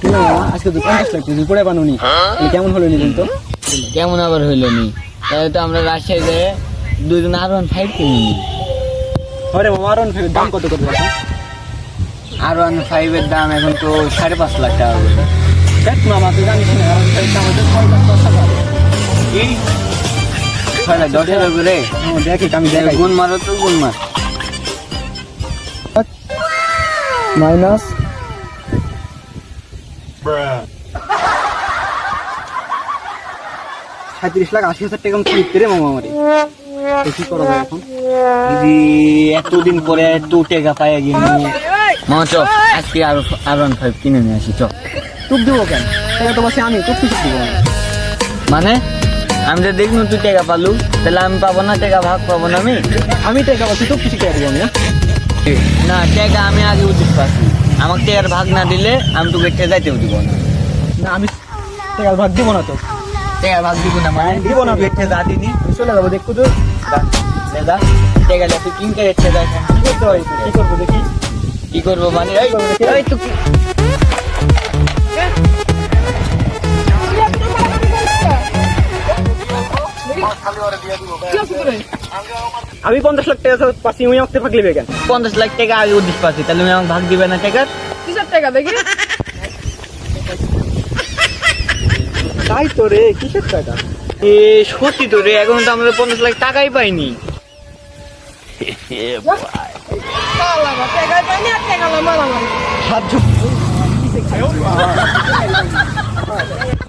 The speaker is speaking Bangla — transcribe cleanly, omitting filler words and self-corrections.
তুমি মামা আজকে তো 50 লাখ তুমি পড়ে বানুনি কেমন হলো নিলেন তো? কেমন আবার হইলো নি? তাহলে তো আমরা রাজশাহী যেয়ে দুজন R15 কিনে নি। আরে মামা R15 দাম কত করে আছে? R15 এর দাম এখন তো 5.5 লাখ টাকা করে। দেখ মামা তুই জানিস না R15 দাম হচ্ছে 6 লাখ 10 হাজার। কি 6 লাখ 10 হাজার করে? দেখি আমি দেখাই গুণ মারো তো গুণ মার। মাইনাস $37 লাখ 80 হাজার টাকা আমি ক্লিক করে মামা আমারে কি করা যায় এখন? দিদি এতদিন পরে এত টাকা পাই গেলি মামা চ আজকে R15 কিনে নিয়ে আসি চ। টুক দেবো কেন? টাকা তো বাসে আমি টুক কিছু দিব না। মানে আমি যে দেখলু তুই টাকা পালু তাহলে আমি পাবো না টাকা ভাগ পাবো না আমি টাকা বাসে টুক কিছু টাকা দিব আমি না টাকা আমি আগে উচিত পাচ্ছি আমাকে টাকার ভাগ না দিলে আমি তোকে যাইতেও দিব না। না আমি টাকা ভাগ দিব না তো টাকার ভাগ দিব না মানে দিব না তুই যা দিনি চলে যাবো দেখো তো দাদা টাকা তুই কিনতে যাচ্ছে দেখেন কি করতে হয় কি করবো দেখি কি করবো মানে এই তো কি- আমি 50 লাখ টাকা পাচ্ছি আমি আমাকে ভাগ লিবে কেন? 50 লাখ টাকা আগে উদ্দেশ্য পাচ্ছি তাহলে তুমি আমাকে ভাগ দিবে না টাকার? কিসের টাকা দেখি? তাই তো রে কিসের টাকা? এ সত্যি তো রে এখন তো আমরা 50 লাখ টাকাই পাইনি। পালাবা, টাকাই পাইনি আর টাকা মারামারি। সাহায্য